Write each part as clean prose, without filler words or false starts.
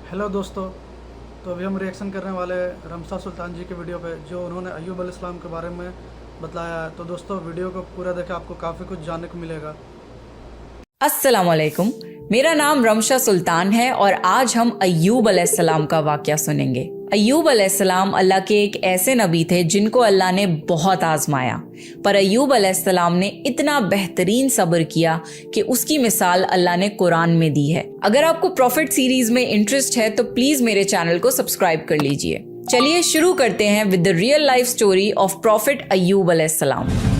Hello दोस्तों। तो अभी हम रिएक्शन करने वाले हैं रमशा सुल्तान जी के वीडियो पे, जो उन्होंने अय्यूब अलैहिस्सलाम के बारे में बतलाया है। तो दोस्तों वीडियो को पूरा देखें, आपको काफ़ी कुछ जानने को मिलेगा। अस्सलाम वालेकुम, मेरा नाम रमशा सुल्तान है और आज हम अय्यूब अलैहिस्सलाम का वाकया सुनेंगे। अय्यूब अलैहिस्सलाम अल्लाह के एक ऐसे नबी थे जिनको अल्लाह ने बहुत आजमाया, पर अय्यूब अलैहिस्सलाम ने इतना बेहतरीन सब्र किया कि उसकी मिसाल अल्लाह ने कुरान में दी है। अगर आपको प्रॉफिट सीरीज में इंटरेस्ट है तो प्लीज मेरे चैनल को सब्सक्राइब कर लीजिए। चलिए शुरू करते हैं with the real life story of prophet Ayub अलैहिस्सलाम।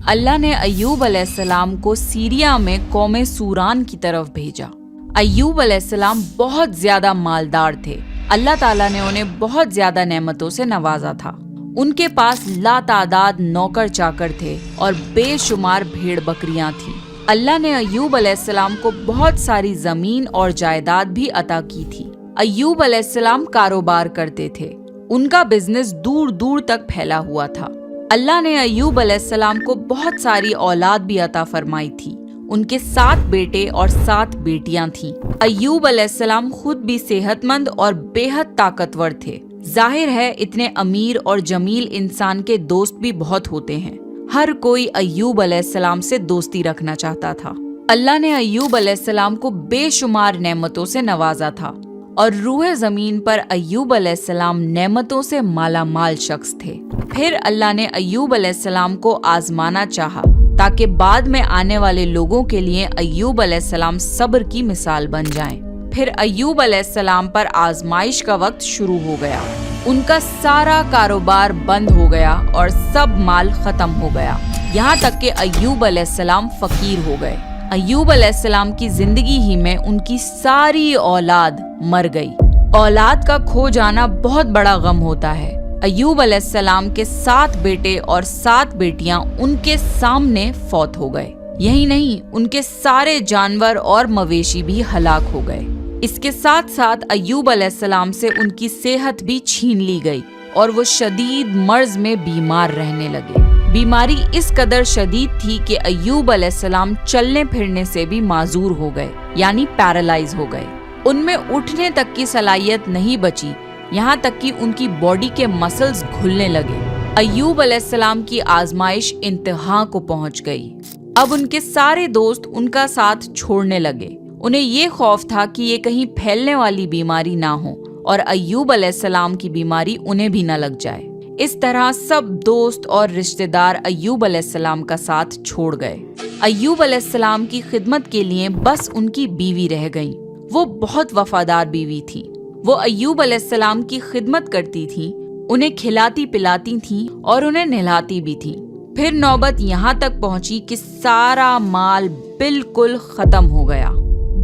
अल्लाह ने अय्यूब अलैहिस्सलाम को सीरिया में कौमे सूरान की तरफ भेजा। अय्यूब अलैहिस्सलाम बहुत ज्यादा मालदार थे। अल्लाह ताला ने उन्हें बहुत ज्यादा नेमतों से नवाजा था। उनके पास लातादाद नौकर चाकर थे और बेशुमार भेड़ बकरियां थीं। अल्लाह ने अय्यूब अलैहिस्सलाम को बहुत सारी जमीन और जायदाद भी अता की थी। अय्यूब अलैहिस्सलाम कारोबार करते थे। उनका बिजनेस दूर दूर तक फैला हुआ था। अल्लाह ने अय्यूब अलैहिस्सलाम को बहुत सारी औलाद भी अता फरमाई थी। उनके 7 बेटे और 7 बेटियां थीं। अय्यूब अलैहिस्सलाम खुद भी सेहतमंद और बेहद ताकतवर थे। जाहिर है इतने अमीर और जमील इंसान के दोस्त भी बहुत होते हैं। हर कोई अय्यूब अलैहिस्सलाम से दोस्ती रखना चाहता था। अल्लाह ने अय्यूब अलैहिस्सलाम को बेशुमार नेमतों से नवाजा था और रूहे जमीन पर अय्यूब अलैहिस्सलाम नेमतों से मालामाल शख्स थे। फिर अल्लाह ने अय्यूब अलैहिस्सलाम को आजमाना चाहा ताकि बाद में आने वाले लोगों के लिए अय्यूब अलैहिस्सलाम सब्र की मिसाल बन जाएं। फिर अय्यूब अलैहिस्सलाम पर आजमाइश का वक्त शुरू हो गया। उनका सारा कारोबार बंद हो गया और सब माल खत्म हो गया, यहाँ तक कि अय्यूब अलैहिस्सलाम फकीर हो गए। अय्यूब अलैहिस्सलाम की जिंदगी ही में उनकी सारी औलाद मर गई। औलाद का खो जाना बहुत बड़ा गम होता है। अय्यूब अलैहिस्सलाम के 7 बेटे और 7 बेटियां उनके सामने फौत हो गए। यही नहीं, उनके सारे जानवर और मवेशी भी हलाक हो गए। इसके साथ साथ अय्यूब अलैहिस्सलाम से उनकी सेहत भी छीन ली गई और वो शदीद मर्ज में बीमार रहने लगे। बीमारी इस कदर शदीद थी कि अय्यूब अलैहिस्सलाम चलने फिरने से भी माजूर हो गए, यानी पैरालाइज हो गए। उनमें उठने तक की सलाहियत नहीं बची, यहाँ तक कि उनकी बॉडी के मसल्स घुलने लगे। अय्यूब अलैहिस्सलाम की आजमाइश इंतहा को पहुंच गई। अब उनके सारे दोस्त उनका साथ छोड़ने लगे। उन्हें ये खौफ था कि ये कहीं फैलने वाली बीमारी ना हो और अय्यूब अलैहिस्सलाम की बीमारी उन्हें भी न लग जाए। इस तरह सब दोस्त और रिश्तेदार अय्यूब अलैहिस्सलाम का साथ छोड़ गए। अय्यूब अलैहिस्सलाम की खिदमत के लिए बस उनकी बीवी रह गई। वो बहुत वफादार बीवी थी। वो अय्यूब अलैहिस्सलाम की खिदमत करती थी, उन्हें खिलाती पिलाती थी और उन्हें नहलाती भी थी। फिर नौबत यहाँ तक पहुंची कि सारा माल बिल्कुल खत्म हो गया।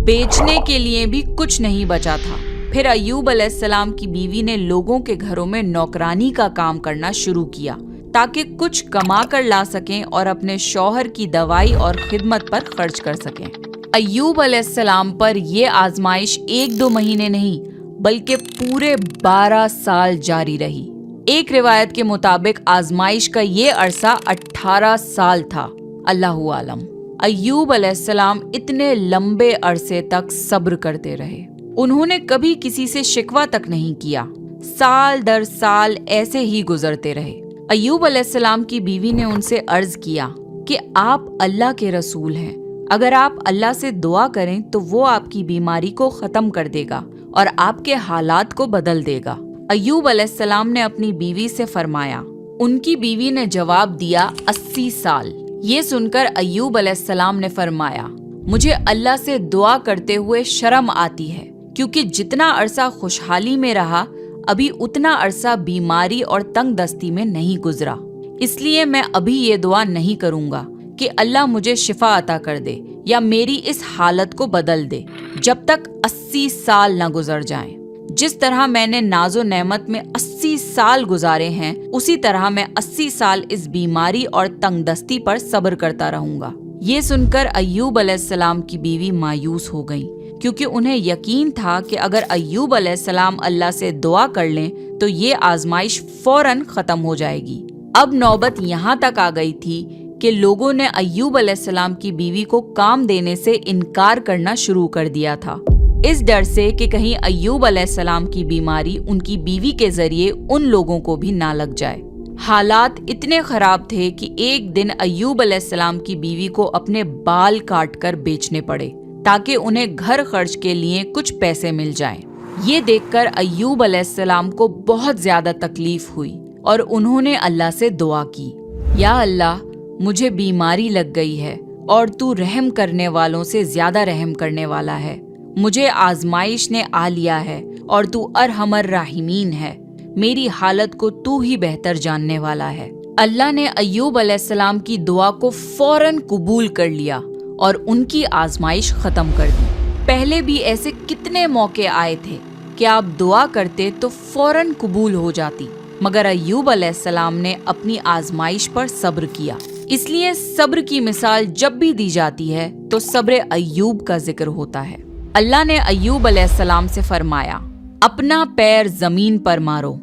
बेचने के लिए भी कुछ नहीं बचा था। फिर अय्यूब अलैहिस्सलाम की बीवी ने लोगों के घरों में नौकरानी का काम करना शुरू किया ताकि कुछ कमा कर ला सकें और अपने शौहर की दवाई और खिदमत पर खर्च कर सकें। अय्यूब अलैहिस्सलाम पर ये आजमाइश 1-2 महीने नहीं बल्कि पूरे 12 साल जारी रही। एक रिवायत के मुताबिक आजमाइश का ये अरसा 18 साल था। अल्लाहु आलम। अय्यूब अलैहिस्सलाम इतने लंबे अरसे तक सब्र करते रहे। उन्होंने कभी किसी से शिकवा तक नहीं किया। साल दर साल ऐसे ही गुजरते रहे। अय्यूब अलैहिस्सलाम की बीवी ने उनसे अर्ज किया कि आप अल्लाह के रसूल हैं, अगर आप अल्लाह से दुआ करें तो वो आपकी बीमारी को खत्म कर देगा और आपके हालात को बदल देगा। अय्यूब अलैहिस्सलाम ने अपनी बीवी से फरमाया। उनकी बीवी ने जवाब दिया 80 साल। ये सुनकर अय्यूब अलैहिस्सलाम ने फरमाया, मुझे अल्लाह से दुआ करते हुए शर्म आती है, क्योंकि जितना अरसा खुशहाली में रहा अभी उतना अरसा बीमारी और तंग दस्ती में नहीं गुजरा। इसलिए मैं अभी ये दुआ नहीं करूंगा कि अल्लाह मुझे शिफा अता कर दे या मेरी इस हालत को बदल दे, जब तक 80 साल न गुजर जाएं। जिस तरह मैंने नाजो नेमत में 80 साल गुजारे हैं, उसी तरह मैं 80 साल इस बीमारी और तंगदस्ती पर सब्र करता रहूंगा। ये सुनकर अय्यूब अलैहिस्सलाम की बीवी मायूस हो गई, क्योंकि उन्हें यकीन था कि अगर अय्यूब अलैहिस्सलाम अल्लाह से दुआ कर लें तो ये आजमाइश फौरन खत्म हो जाएगी। अब नौबत यहाँ तक आ गई थी کہ لوگوں نے ایوب علیہ السلام کی بیوی کو کام دینے سے انکار کرنا شروع کر دیا تھا، اس ڈر سے کہ کہیں ایوب علیہ السلام کی بیماری ان کی بیوی کے ذریعے ان لوگوں کو بھی نہ لگ جائے۔ حالات اتنے خراب تھے کہ ایک دن ایوب علیہ السلام کی بیوی کو اپنے بال کاٹ کر بیچنے پڑے تاکہ انہیں گھر خرچ کے لیے کچھ پیسے مل جائیں۔ یہ دیکھ کر ایوب علیہ السلام کو بہت زیادہ تکلیف ہوئی اور انہوں نے اللہ سے دعا کی، یا اللہ، مجھے بیماری لگ گئی ہے اور تو رحم کرنے والوں سے زیادہ رحم کرنے والا ہے، مجھے آزمائش نے آ لیا ہے اور تو ارحم الراحمین ہے، میری حالت کو تو ہی بہتر جاننے والا ہے۔ اللہ نے ایوب علیہ السلام کی دعا کو فوراً قبول کر لیا اور ان کی آزمائش ختم کر دی۔ پہلے بھی ایسے کتنے موقع آئے تھے کہ آپ دعا کرتے تو فوراً قبول ہو جاتی، مگر ایوب علیہ السلام نے اپنی آزمائش پر صبر کیا۔ اس لیے صبر کی مثال جب بھی دی جاتی ہے تو صبر ایوب کا ذکر ہوتا ہے۔ اللہ نے ایوب علیہ السلام سے فرمایا، اپنا پیر زمین پر مارو،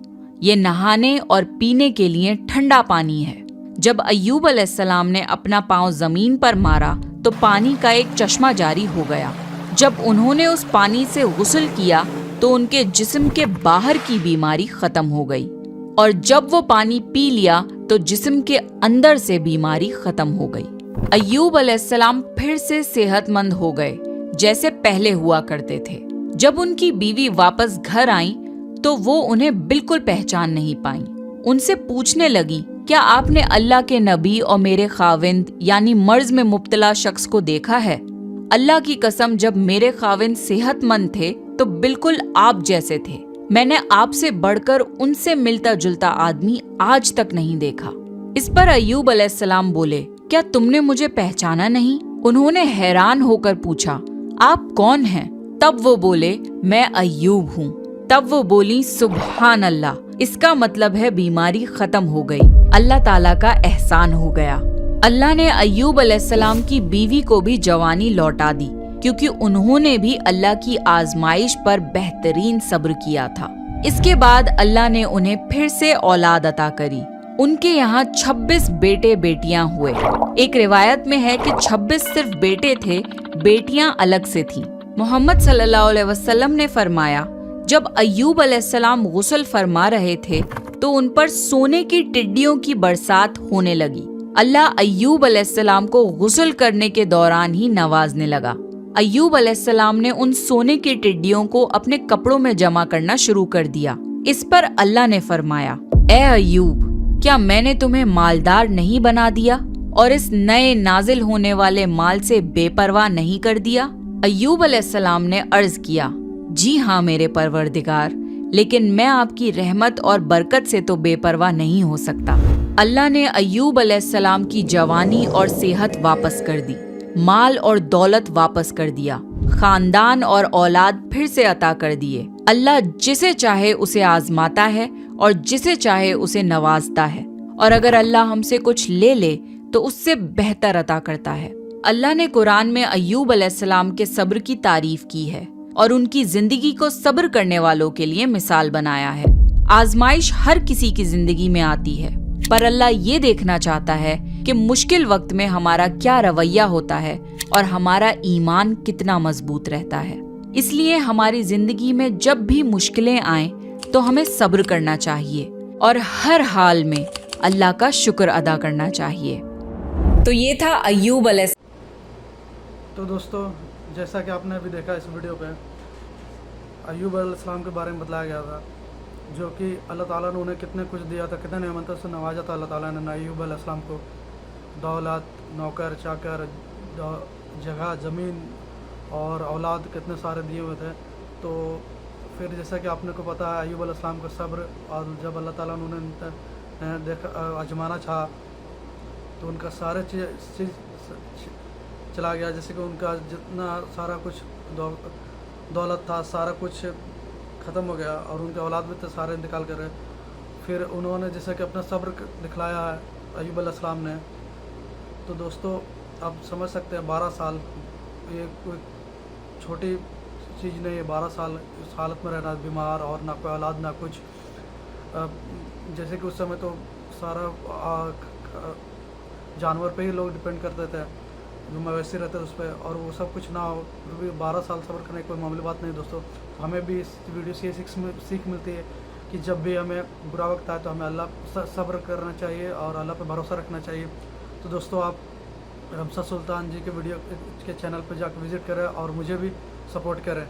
یہ نہانے اور پینے کے لیے ٹھنڈا پانی ہے۔ جب ایوب علیہ السلام نے اپنا پاؤں زمین پر مارا تو پانی کا ایک چشمہ جاری ہو گیا۔ جب انہوں نے اس پانی سے غسل کیا تو ان کے جسم کے باہر کی بیماری ختم ہو گئی، اور جب وہ پانی پی لیا تو جسم کے اندر سے بیماری ختم ہو گئی۔ ایوب علیہ السلام پھر سے صحت مند ہو گئے جیسے پہلے ہوا کرتے تھے۔ جب ان کی بیوی واپس گھر آئیں تو وہ انہیں بالکل پہچان نہیں پائیں۔ ان سے پوچھنے لگیں، کیا آپ نے اللہ کے نبی اور میرے خاوند یعنی مرض میں مبتلا شخص کو دیکھا ہے؟ اللہ کی قسم، جب میرے خاوند صحت مند تھے تو بالکل آپ جیسے تھے، میں نے آپ سے بڑھ کر ان سے ملتا جلتا آدمی آج تک نہیں دیکھا۔ اس پر ایوب علیہ السلام بولے، کیا تم نے مجھے پہچانا نہیں؟ انہوں نے حیران ہو کر پوچھا، آپ کون ہیں؟ تب وہ بولے، میں ایوب ہوں۔ تب وہ بولی، سبحان اللہ، اس کا مطلب ہے بیماری ختم ہو گئی، اللہ تعالیٰ کا احسان ہو گیا۔ اللہ نے ایوب علیہ السلام کی بیوی کو بھی جوانی لوٹا دی، کیونکہ انہوں نے بھی اللہ کی آزمائش پر بہترین صبر کیا تھا۔ اس کے بعد اللہ نے انہیں پھر سے اولاد عطا کری۔ ان کے یہاں 26 بیٹے بیٹیاں ہوئے۔ ایک روایت میں ہے کہ 26 صرف بیٹے تھے، بیٹیاں الگ سے تھیں۔ محمد صلی اللہ علیہ وسلم نے فرمایا، جب ایوب علیہ السلام غسل فرما رہے تھے تو ان پر سونے کی ٹڈیوں کی برسات ہونے لگی۔ اللہ ایوب علیہ السلام کو غسل کرنے کے دوران ہی نوازنے لگا۔ ایوب علیہ السلام نے ان سونے کی ٹڈیوں کو اپنے کپڑوں میں جمع کرنا شروع کر دیا۔ اس پر اللہ نے فرمایا، اے ایوب، کیا میں نے تمہیں مالدار نہیں بنا دیا اور اس نئے نازل ہونے والے مال سے بے پرواہ نہیں کر دیا؟ ایوب علیہ السلام نے عرض کیا، جی ہاں میرے پروردگار، لیکن میں آپ کی رحمت اور برکت سے تو بے پرواہ نہیں ہو سکتا۔ اللہ نے ایوب علیہ السلام کی جوانی اور صحت واپس کر دی، مال اور دولت واپس کر دیا، خاندان اور اولاد پھر سے عطا کر دیے۔ اللہ جسے چاہے اسے آزماتا ہے اور جسے چاہے اسے نوازتا ہے، اور اگر اللہ ہم سے کچھ لے لے تو اس سے بہتر عطا کرتا ہے۔ اللہ نے قرآن میں ایوب علیہ السلام کے صبر کی تعریف کی ہے اور ان کی زندگی کو صبر کرنے والوں کے لیے مثال بنایا ہے۔ آزمائش ہر کسی کی زندگی میں آتی ہے، پر اللہ یہ دیکھنا چاہتا ہے کہ مشکل وقت میں ہمارا کیا رویہ ہوتا ہے اور ہمارا ایمان کتنا مضبوط رہتا ہے۔ اس لیے ہماری زندگی میں جب بھی مشکلیں آئیں تو ہمیں صبر کرنا چاہیے اور ہر حال میں اللہ کا شکر ادا کرنا چاہیے۔ تو یہ تھا ایوب علیہ السلام۔ تو دوستو، جیسا کہ آپ نے ابھی دیکھا اس ویڈیو پہ، ایوب علیہ السلام کے بارے میں بتلایا گیا تھا، جو کہ اللہ تعالیٰ نے انہیں کتنے کچھ دیا تھا، کتنے نعمتوں سے نوازا تھا اللہ تعالیٰ نے ایوب علیہ السلام کو، دولت، نوکر چاکر، جگہ، زمین اور اولاد کتنے سارے دیے ہوئے تھے۔ تو پھر جیسا کہ آپ نے کو پتہ ہے ایوب علیہ السلام کا صبر، اور جب اللہ تعالیٰ نے انہیں دیکھا آزمانا چاہا تو ان کا سارے چیز چلا گیا، جیسے کہ ان کا جتنا سارا کچھ دولت تھا سارا کچھ ختم ہو گیا، اور ان کے اولاد بھی تھے سارے انتقال کر رہے۔ پھر انہوں نے جیسے کہ اپنا صبر دکھلایا ہے ایوب علیہ السلام نے۔ تو دوستو، آپ سمجھ سکتے ہیں 12 سال یہ کوئی چھوٹی چیز نہیں ہے۔ 12 سال اس حالت میں رہنا، بیمار اور نہ کوئی اولاد نہ کچھ، جیسے کہ اس سمے تو سارا जानवर पे ही लोग डिपेंड करते थे, जो मवेशी रहते उस पर, और वो सब कुछ ना हो तो भी 12 साल सब्र करने की कोई मामूली बात नहीं दोस्तों। तो हमें भी इस वीडियो से ये सीख मिलती है कि जब भी हमें बुरा वक्त आए तो हमें अल्लाह सब्र करना चाहिए और अल्लाह पे भरोसा रखना चाहिए। तो दोस्तों आप रमशद सुल्तान जी के वीडियो के चैनल पर जाकर विज़िट करें और मुझे भी सपोर्ट करें।